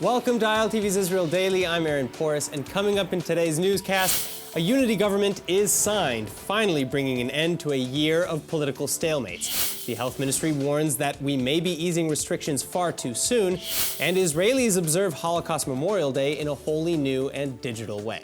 Welcome to ILTV's Israel Daily. I'm Aaron Porras, and coming up in today's newscast, a unity government is signed, finally bringing an end to a year of political stalemates. The health ministry warns that we may be easing restrictions far too soon, and Israelis observe Holocaust Memorial Day in a wholly new and digital way.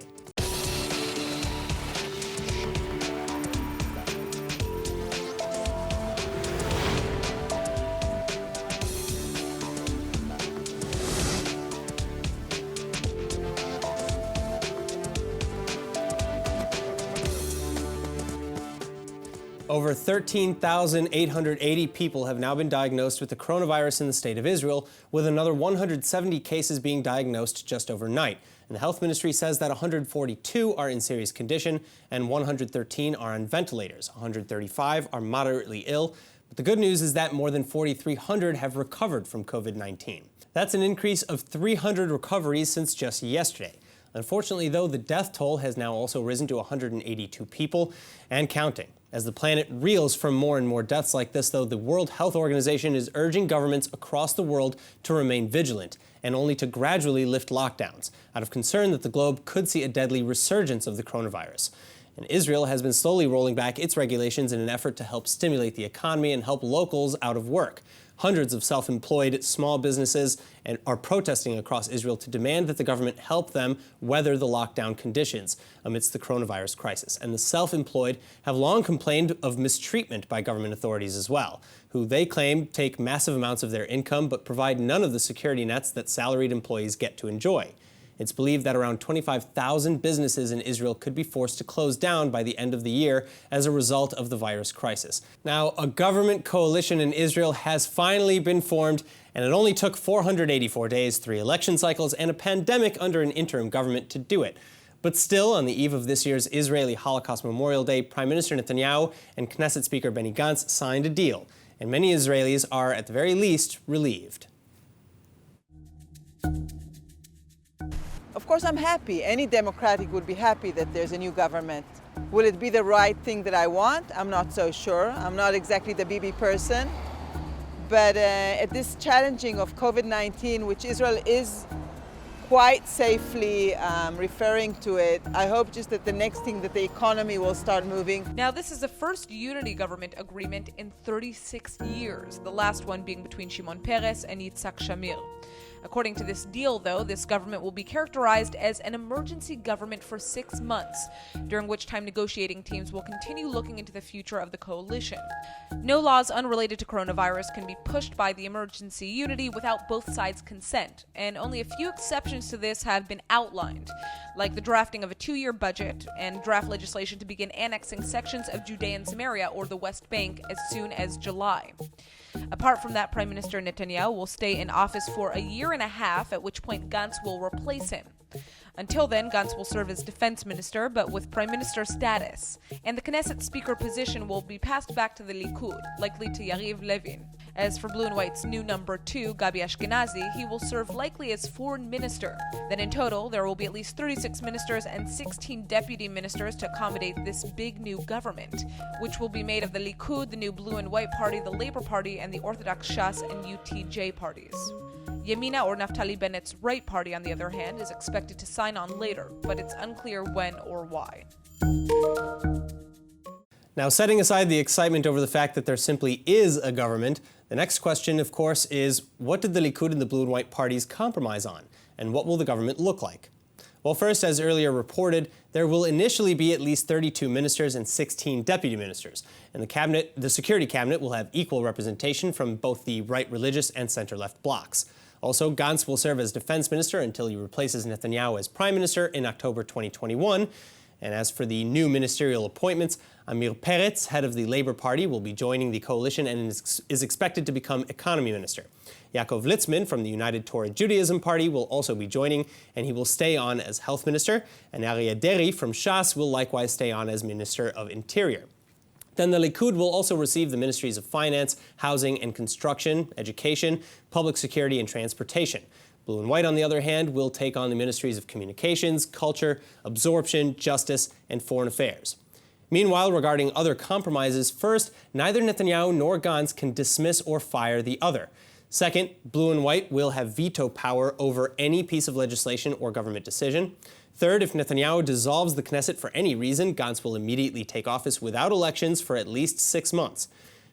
Over 13,880 people have now been diagnosed with the coronavirus in the state of Israel, with another 170 cases being diagnosed just overnight. And the health ministry says that 142 are in serious condition and 113 are on ventilators. 135 are moderately ill. But the good news is that more than 4,300 have recovered from COVID-19. That's an increase of 300 recoveries since just yesterday. Unfortunately, though, the death toll has now also risen to 182 people and counting. As the planet reels from more and more deaths like this, though, the World Health Organization is urging governments across the world to remain vigilant and only to gradually lift lockdowns, out of concern that the globe could see a deadly resurgence of the coronavirus. And Israel has been slowly rolling back its regulations in an effort to help stimulate the economy and help locals out of work. Hundreds of self-employed small businesses are protesting across Israel to demand that the government help them weather the lockdown conditions amidst the coronavirus crisis. And the self-employed have long complained of mistreatment by government authorities as well, who they claim take massive amounts of their income but provide none of the security nets that salaried employees get to enjoy. It's believed that around 25,000 businesses in Israel could be forced to close down by the end of the year as a result of the virus crisis. Now, a government coalition in Israel has finally been formed, and it only took 484 days, 3 election cycles, and a pandemic under an interim government to do it. But still, on the eve of this year's Israeli Holocaust Memorial Day, Prime Minister Netanyahu and Knesset Speaker Benny Gantz signed a deal, and many Israelis are, at the very least, relieved. Of course, I'm happy. Any democratic would be happy that there's a new government. Will it be the right thing that I want? I'm not so sure. I'm not exactly the Bibi person. But at this challenging of COVID-19, which Israel is quite safely referring to it, I hope just that the next thing that the economy will start moving. Now, this is the first unity government agreement in 36 years, the last one being between Shimon Peres and Yitzhak Shamir. According to this deal, though, this government will be characterized as an emergency government for 6 months, during which time negotiating teams will continue looking into the future of the coalition. No laws unrelated to coronavirus can be pushed by the emergency unity without both sides' consent, and only a few exceptions to this have been outlined, like the drafting of a 2-year budget and draft legislation to begin annexing sections of Judea and Samaria or the West Bank as soon as July. Apart from that, Prime Minister Netanyahu will stay in office for a year and a half, at which point Gantz will replace him. Until then, Gantz will serve as defense minister, but with prime minister status, and the Knesset speaker position will be passed back to the Likud, likely to Yariv Levin. As for Blue and White's new number 2, Gabi Ashkenazi, he will serve likely as foreign minister. Then in total, there will be at least 36 ministers and 16 deputy ministers to accommodate this big new government, which will be made of the Likud, the new Blue and White party, the Labour Party, and the Orthodox Shas and UTJ parties. Yamina, or Naftali Bennett's Right Party, on the other hand, is expected to sign on later, but it's unclear when or why. Now, setting aside the excitement over the fact that there simply is a government, the next question, of course, is what did the Likud and the Blue and White parties compromise on, and what will the government look like? Well, first, as earlier reported, there will initially be at least 32 ministers and 16 deputy ministers, and the security cabinet will have equal representation from both the right religious and center-left blocs. Also, Gantz will serve as defense minister until he replaces Netanyahu as prime minister in October 2021. And as for the new ministerial appointments, Amir Peretz, head of the Labour Party, will be joining the coalition and is expected to become economy minister. Yaakov Litzman from the United Torah Judaism Party will also be joining, and he will stay on as health minister. And Aryeh Deri from Shas will likewise stay on as minister of interior. Then the Likud will also receive the ministries of finance, housing and construction, education, public security and transportation. Blue and White, on the other hand, will take on the ministries of communications, culture, absorption, justice, and foreign affairs. Meanwhile, regarding other compromises, first, neither Netanyahu nor Gantz can dismiss or fire the other. Second, Blue and White will have veto power over any piece of legislation or government decision. Third, if Netanyahu dissolves the Knesset for any reason, Gantz will immediately take office without elections for at least 6 months.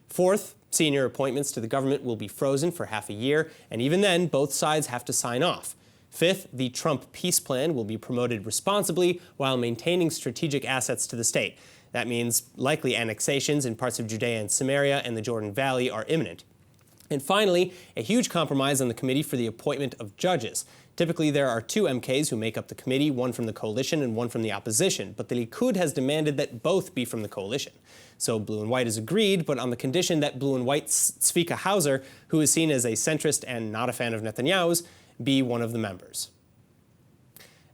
Fourth, senior appointments to the government will be frozen for half a year, and even then, both sides have to sign off. Fifth, the Trump peace plan will be promoted responsibly while maintaining strategic assets to the state. That means likely annexations in parts of Judea and Samaria and the Jordan Valley are imminent. And finally, a huge compromise on the committee for the appointment of judges. Typically, there are 2 MKs who make up the committee, one from the coalition and one from the opposition, but the Likud has demanded that both be from the coalition. So Blue and White has agreed, but on the condition that Blue and White's Tzvika Hauser, who is seen as a centrist and not a fan of Netanyahu's, be one of the members.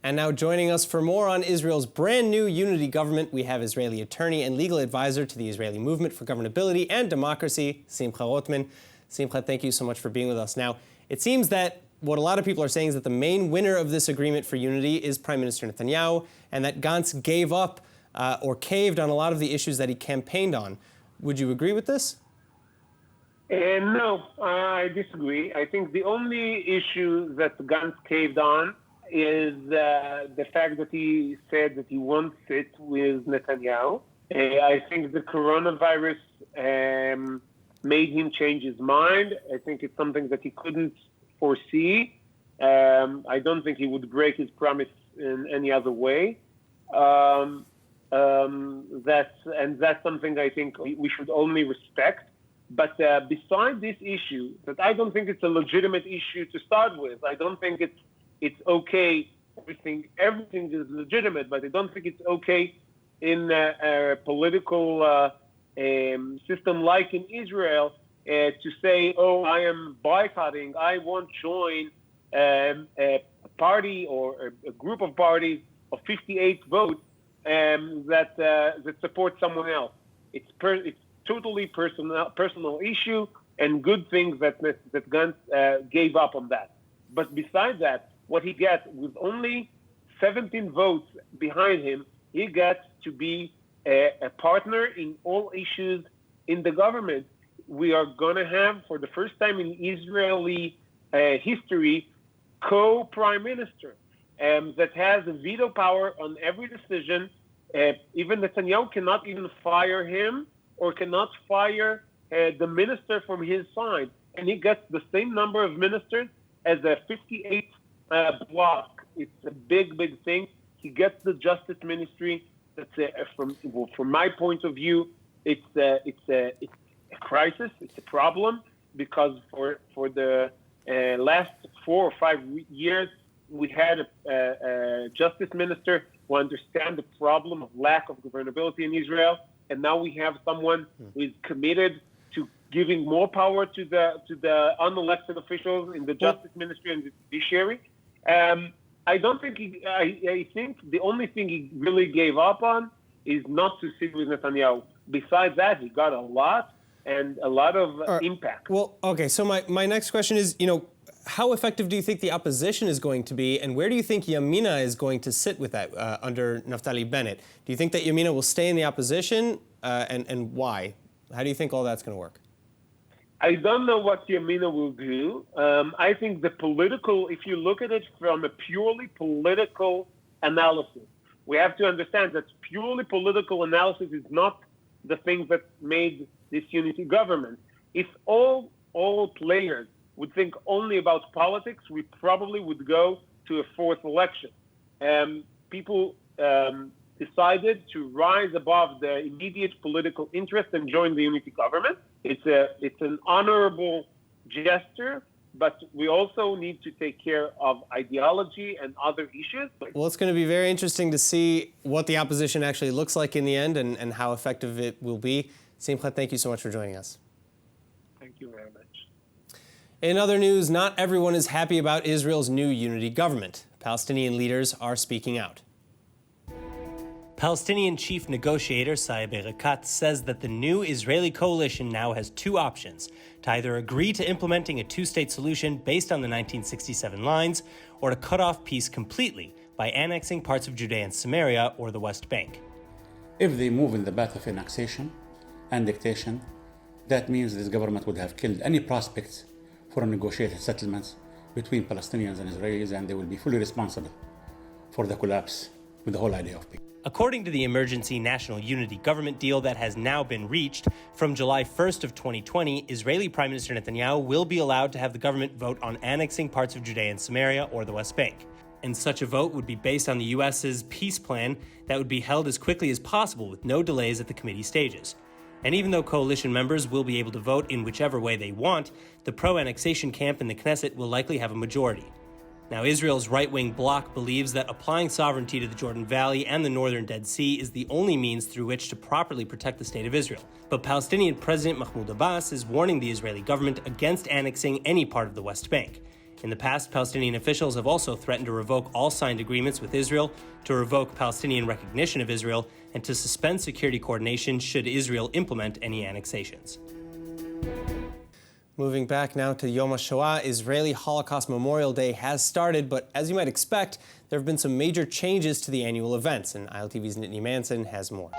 And now joining us for more on Israel's brand new unity government, we have Israeli attorney and legal advisor to the Israeli Movement for Governability and Democracy, Simcha Rotman. Simcha, thank you so much for being with us. Now, it seems that what a lot of people are saying is that the main winner of this agreement for unity is Prime Minister Netanyahu, and that Gantz gave up or caved on a lot of the issues that he campaigned on. Would you agree with this? No, I disagree. I think the only issue that Gantz caved on is the fact that he said that he won't sit with Netanyahu. I think the coronavirus made him change his mind. I think it's something that he couldn't foresee. I don't think he would break his promise in any other way. That's something I think we should only respect. But beside this issue, that I don't think it's a legitimate issue to start with. I don't think it's okay. Everything is legitimate, but I don't think it's okay in a political system like in Israel to say, "Oh, I am boycotting. I won't join a party or a group of parties of 58 votes that support someone else." It's totally personal issue, and good things that Gantz gave up on that. But besides that, what he gets with only 17 votes behind him, he gets to be a partner in all issues in the government. We are going to have, for the first time in Israeli history, co-prime minister that has a veto power on every decision. Even Netanyahu cannot even fire him or cannot fire the minister from his side. And he gets the same number of ministers as a 58 block. It's a big, big thing. He gets the justice ministry. That's from my point of view, it's a crisis. It's a problem because for the last 4 or 5 years, we had a justice minister who understands the problem of lack of governability in Israel, and now we have someone who is committed to giving more power to the unelected officials in the justice ministry and the judiciary. I don't think I think the only thing he really gave up on is not to sit with Netanyahu. Besides that, he got a lot and a lot of impact. Well, okay, so my next question is, how effective do you think the opposition is going to be, and where do you think Yamina is going to sit with that under Naftali Bennett? Do you think that Yamina will stay in the opposition, and why? How do you think all that's going to work? I don't know what Yamina will do. I think if you look at it from a purely political analysis, we have to understand that purely political analysis is not the thing that made this unity government. If all players would think only about politics, we probably would go to a fourth election. People decided to rise above the immediate political interest and join the unity government. It's an honorable gesture, but we also need to take care of ideology and other issues. Well, it's going to be very interesting to see what the opposition actually looks like in the end and how effective it will be. Simcha, thank you so much for joining us. Thank you very much. In other news, not everyone is happy about Israel's new unity government. Palestinian leaders are speaking out. Palestinian chief negotiator Saeb Erekat says that the new Israeli coalition now has 2 options: to either agree to implementing a 2-state solution based on the 1967 lines, or to cut off peace completely by annexing parts of Judea and Samaria or the West Bank. If they move in the path of annexation and dictation, that means this government would have killed any prospects for negotiated settlements between Palestinians and Israelis, and they will be fully responsible for the collapse with the whole idea of peace. According to the emergency national unity government deal that has now been reached, from July 1st of 2020, Israeli Prime Minister Netanyahu will be allowed to have the government vote on annexing parts of Judea and Samaria or the West Bank. And such a vote would be based on the U.S.'s peace plan that would be held as quickly as possible with no delays at the committee stages. And even though coalition members will be able to vote in whichever way they want, the pro-annexation camp in the Knesset will likely have a majority. Now, Israel's right-wing bloc believes that applying sovereignty to the Jordan Valley and the northern Dead Sea is the only means through which to properly protect the state of Israel. But Palestinian President Mahmoud Abbas is warning the Israeli government against annexing any part of the West Bank. In the past, Palestinian officials have also threatened to revoke all signed agreements with Israel, to revoke Palestinian recognition of Israel, and to suspend security coordination should Israel implement any annexations. Moving back now to Yom HaShoah, Israeli Holocaust Memorial Day has started, but as you might expect, there have been some major changes to the annual events, and ILTV's Nittany Manson has more.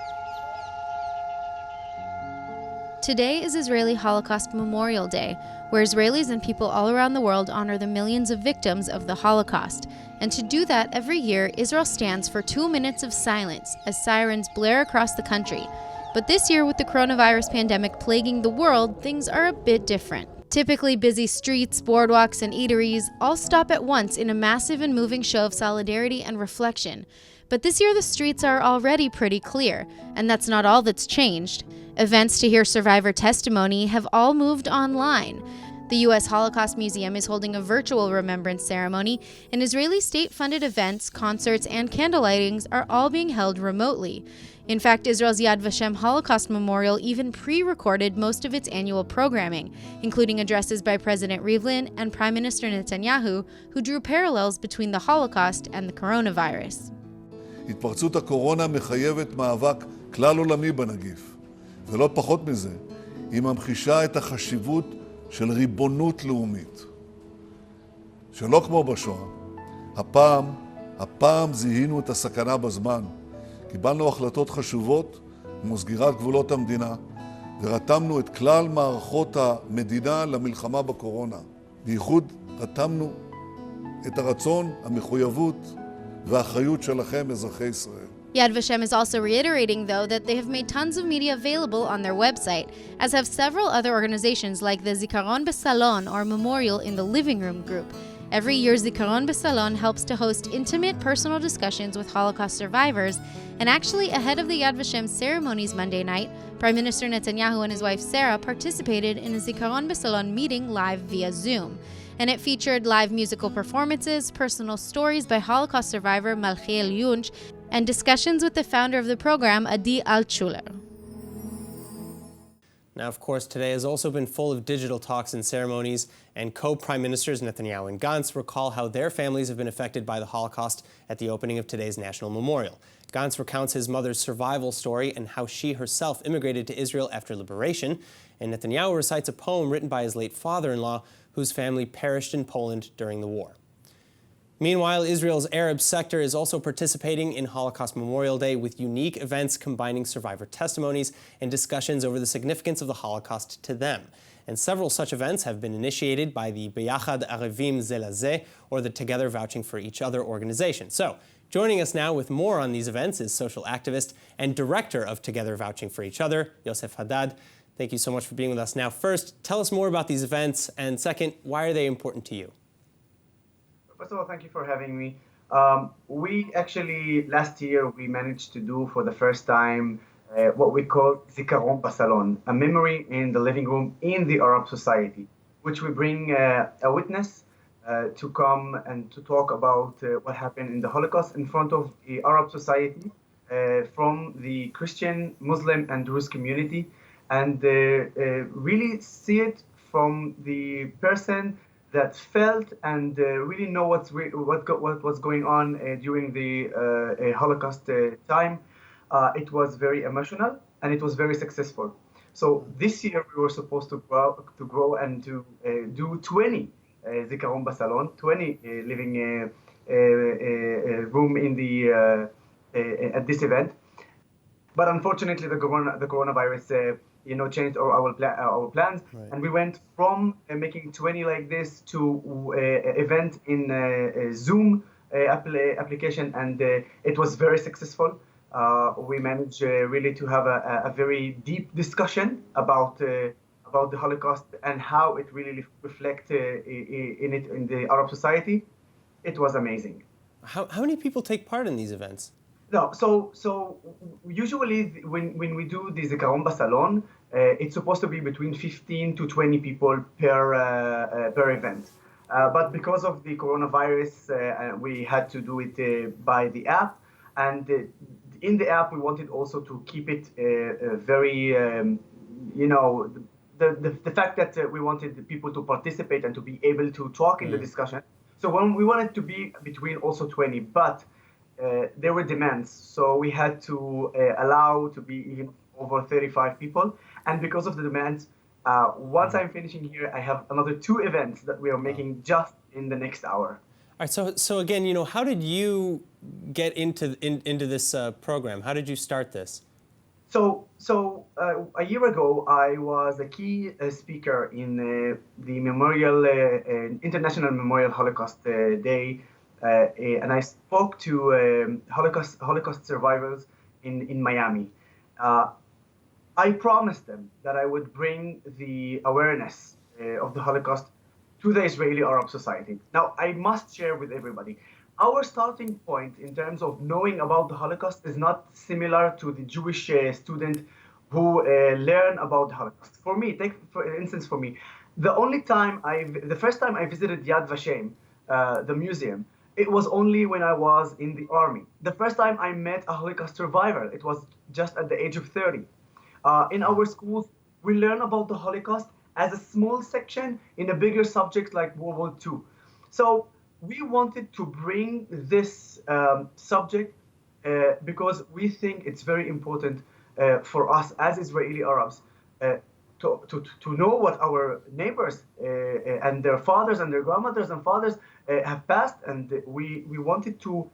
Today is Israeli Holocaust Memorial Day, where Israelis and people all around the world honor the millions of victims of the Holocaust. And to do that, every year, Israel stands for 2 minutes of silence as sirens blare across the country. But this year, with the coronavirus pandemic plaguing the world, things are a bit different. Typically busy streets, boardwalks, and eateries all stop at once in a massive and moving show of solidarity and reflection. But this year, the streets are already pretty clear, and that's not all that's changed. Events to hear survivor testimony have all moved online. The U.S. Holocaust Museum is holding a virtual remembrance ceremony, and Israeli state-funded events, concerts, and candlelightings are all being held remotely. In fact, Israel's Yad Vashem Holocaust Memorial even pre-recorded most of its annual programming, including addresses by President Rivlin and Prime Minister Netanyahu, who drew parallels between the Holocaust and the coronavirus. התפרצות הקורונה מחייבת מאבק כלל עולמי בנגיף, ולא פחות מזה, היא ממחישה את החשיבות של ריבונות לאומית. שלא כמו בשואה, הפעם זיהינו את הסכנה בזמן. קיבלנו החלטות חשובות כמו סגירת גבולות המדינה, ורתמנו את כלל מערכות המדינה למלחמה בקורונה. בייחוד רתמנו את הרצון, המחויבות והאחריות שלכם, אזרחי ישראל. Yad Vashem is also reiterating, though, that they have made tons of media available on their website, as have several other organizations like the Zikaron B'Salon or Memorial in the Living Room group. Every year, Zikaron B'Salon helps to host intimate personal discussions with Holocaust survivors, and actually ahead of the Yad Vashem ceremonies Monday night, Prime Minister Netanyahu and his wife Sarah participated in a Zikaron B'Salon meeting live via Zoom. And it featured live musical performances, personal stories by Holocaust survivor Malchiel Yunch, and discussions with the founder of the program, Adi Altshuler. Now, of course, today has also been full of digital talks and ceremonies, and co-prime ministers Netanyahu and Gantz recall how their families have been affected by the Holocaust at the opening of today's national memorial. Gantz recounts his mother's survival story and how she herself immigrated to Israel after liberation, and Netanyahu recites a poem written by his late father-in-law, whose family perished in Poland during the war. Meanwhile, Israel's Arab sector is also participating in Holocaust Memorial Day with unique events combining survivor testimonies and discussions over the significance of the Holocaust to them. And several such events have been initiated by the Beyachad Arevim Ze Lazeh, or the Together Vouching for Each Other organization. So, joining us now with more on these events is social activist and director of Together Vouching for Each Other, Yosef Haddad. Thank you so much for being with us. Now, first, tell us more about these events, and second, why are they important to you? First of all, thank you for having me. We actually, last year, we managed to do for the first time what we call Zikaron B'Salon, a memory in the living room in the Arab society, which we bring a witness to come and to talk about what happened in the Holocaust in front of the Arab society from the Christian, Muslim, and Druze community, and really see it from the person that felt and really know what was going on during the Holocaust time. It was very emotional and it was very successful. So this year we were supposed to grow and to do 20 Zikaron B'Salon, 20 living room in the at this event. But unfortunately, the coronavirus changed our plans. Right. And we went from making 20 like this to event in Zoom application, and it was very successful. We managed really to have a very deep discussion about the Holocaust and how it really reflects in the Arab society. It was amazing. How many people take part in these events? No, so usually when we do the Zikaron Basalon, it's supposed to be between 15 to 20 people per event. But because of the coronavirus, we had to do it by the app. And in the app, we wanted also to keep it very, the fact that we wanted people to participate and to be able to talk in the discussion. So when we wanted to be between also 20, but there were demands, so we had to allow to be even over 35 people. And because of the demands, once I'm finishing here, I have another 2 events that we are making just in the next hour. All right. So again, how did you get into this program? How did you start this? So a year ago, I was a key speaker in the Memorial International Memorial Holocaust Day. And I spoke to Holocaust survivors in Miami. I promised them that I would bring the awareness of the Holocaust to the Israeli Arab society. Now, I must share with everybody, our starting point in terms of knowing about the Holocaust is not similar to the Jewish student who learn about the Holocaust. For me, take for instance for me, the first time I visited Yad Vashem, the museum, it was only when I was in the army. The first time I met a Holocaust survivor, it was just at the age of 30. In our schools, we learn about the Holocaust as a small section in a bigger subject like World War II. So we wanted to bring this subject because we think it's very important for us as Israeli Arabs to know what our neighbors and their fathers and their grandmothers and fathers have passed, and we wanted to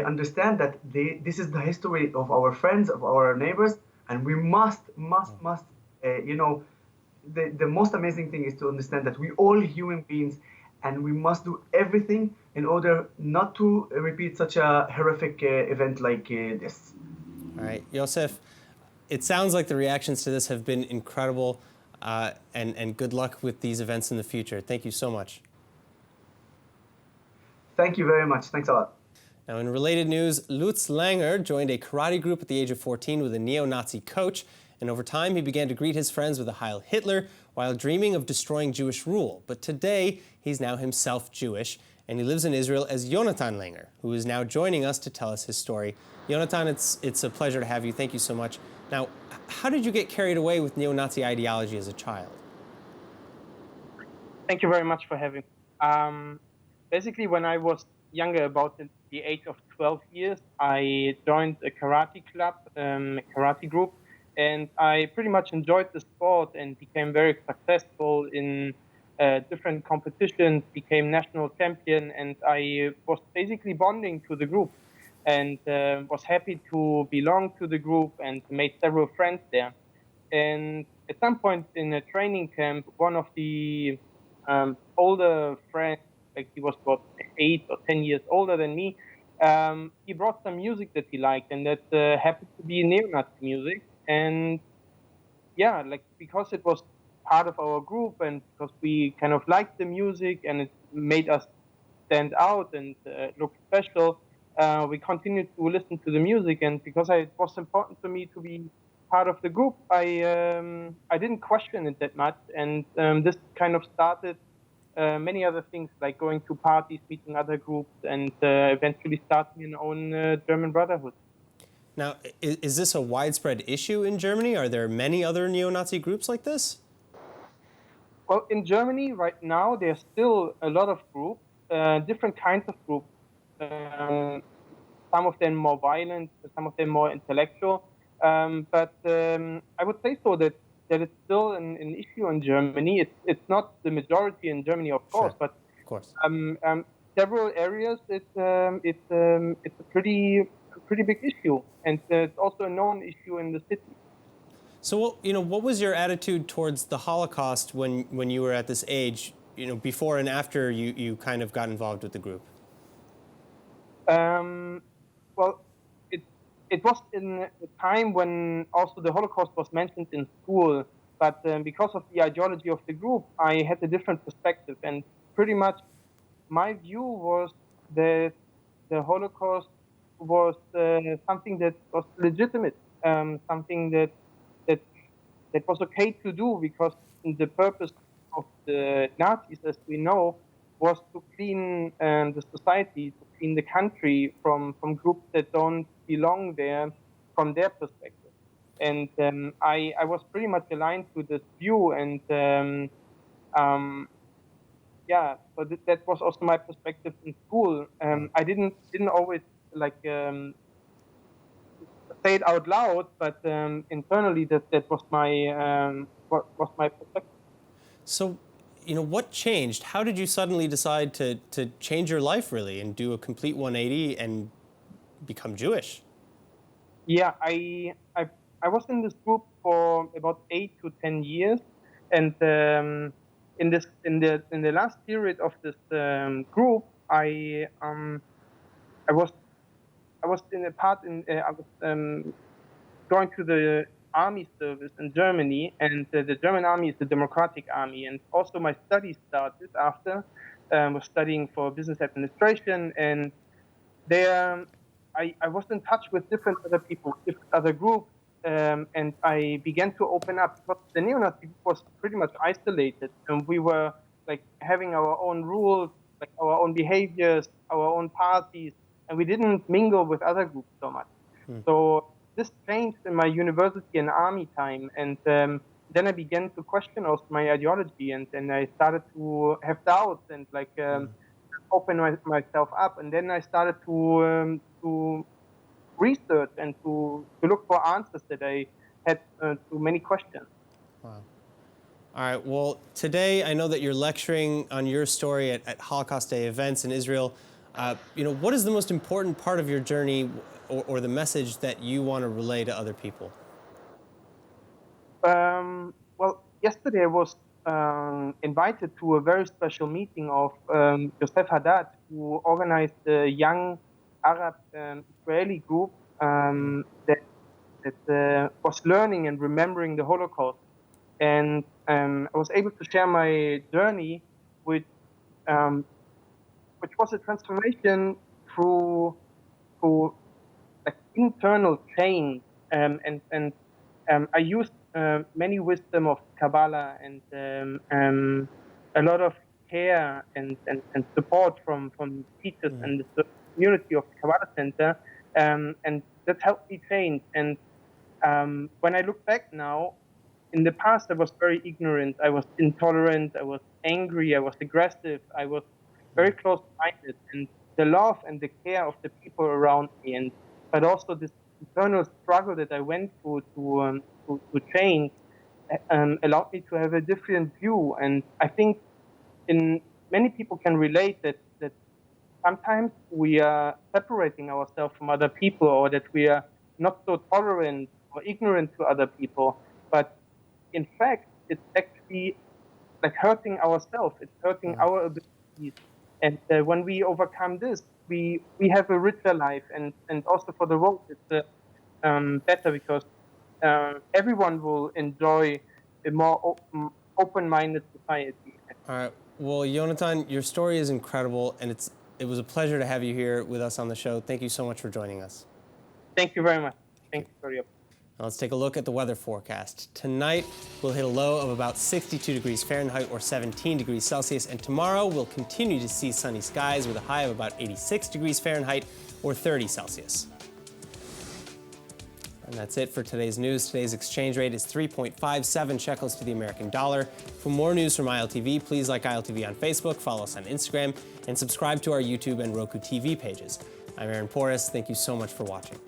understand that this is the history of our friends, of our neighbors, and we must, the most amazing thing is to understand that we all human beings, and we must do everything in order not to repeat such a horrific event like this. All right, Yosef, it sounds like the reactions to this have been incredible, and good luck with these events in the future. Thank you so much. Thank you very much. Thanks a lot. Now, in related news, Lutz Langer joined a karate group at the age of 14 with a neo-Nazi coach, and over time he began to greet his friends with a Heil Hitler while dreaming of destroying Jewish rule. But today, he's now himself Jewish, and he lives in Israel as Yonatan Langer, who is now joining us to tell us his story. Yonatan, it's a pleasure to have you. Thank you so much. Now, how did you get carried away with neo-Nazi ideology as a child? Thank you very much for having me. Basically, when I was younger, about the age of 12 years, I joined a karate club, a karate group, and I pretty much enjoyed the sport and became very successful in different competitions, became national champion, and I was basically bonding to the group and was happy to belong to the group and made several friends there. And at some point in a training camp, one of the older friends, like he was about 8 or 10 years older than me, he brought some music that he liked, and that happened to be neo-Nazi music. And yeah, like because it was part of our group and because we kind of liked the music and it made us stand out and look special, we continued to listen to the music. And because it was important to me to be part of the group, I didn't question it that much. And this kind of started many other things, like going to parties, meeting other groups, and eventually starting an own German Brotherhood. Now, is this a widespread issue in Germany? Are there many other neo-Nazi groups like this? Well, in Germany right now, there's still a lot of groups, different kinds of groups. Some of them more violent, some of them more intellectual. But I would say so that it's still an issue in Germany. It's not the majority in Germany, of course, Sure. but Of course. Several areas it's a pretty big issue, and it's also a known issue in the city. So, what was your attitude towards the Holocaust when you were at this age, before and after you kind of got involved with the group? Well, it was in a time when also the Holocaust was mentioned in school, but because of the ideology of the group, I had a different perspective, and pretty much my view was that the Holocaust was something that was legitimate, something that was okay to do, because the purpose of the Nazis, as we know, was to clean the society, to clean the country from groups that don't belong there from their perspective. And I was pretty much aligned to this view, and yeah, so that was also my perspective in school. I didn't always say it out loud, but internally that was my perspective. So, what changed? How did you suddenly decide to change your life, really, and do a complete 180 and become Jewish? Yeah, I was in this group for about 8 to 10 years, and in the last period of this group, I was going to the army service in Germany, and the German army is the democratic army. And also my studies started after. Was studying for business administration, and there I was in touch with different other people, different other groups, and I began to open up. But the neo-Nazi group was pretty much isolated, and we were like having our own rules, like our own behaviors, our own parties, and we didn't mingle with other groups so much. So this changed in my university and army time, and then I began to question also my ideology, and I started to have doubts and open myself up, and then I started to research and to look for answers that I had to many questions. Wow. All right. Well, today I know that you're lecturing on your story at Holocaust Day events in Israel. What is the most important part of your journey, or the message that you want to relay to other people? Well, yesterday I was invited to a very special meeting of Yosef Haddad, who organized a young Arab Israeli group that was learning and remembering the Holocaust. And I was able to share my journey, which was a transformation through internal change, and I used many wisdom of Kabbalah and a lot of care and support from teachers and the community of the Kabbalah Center, and that helped me change. And when I look back now, in the past I was very ignorant, I was intolerant, I was angry, I was aggressive, I was very close-minded, and the love and the care of the people around me, but also this internal struggle that I went through to change allowed me to have a different view. And I think many people can relate that sometimes we are separating ourselves from other people, or that we are not so tolerant or ignorant to other people. But in fact, it's actually like hurting ourselves. It's hurting our abilities. And when we overcome this, we have a richer life, and also for the world, it's better, because everyone will enjoy a more open-minded society. All right. Well, Yonatan, your story is incredible, and it was a pleasure to have you here with us on the show. Thank you so much for joining us. Thank you very much. Thank you for your. Now let's take a look at the weather forecast. Tonight, we'll hit a low of about 62 degrees Fahrenheit or 17 degrees Celsius, and tomorrow we'll continue to see sunny skies with a high of about 86 degrees Fahrenheit or 30 Celsius. And that's it for today's news. Today's exchange rate is 3.57 shekels to the American dollar. For more news from ILTV, please like ILTV on Facebook, follow us on Instagram, and subscribe to our YouTube and Roku TV pages. I'm Aaron Porras. Thank you so much for watching.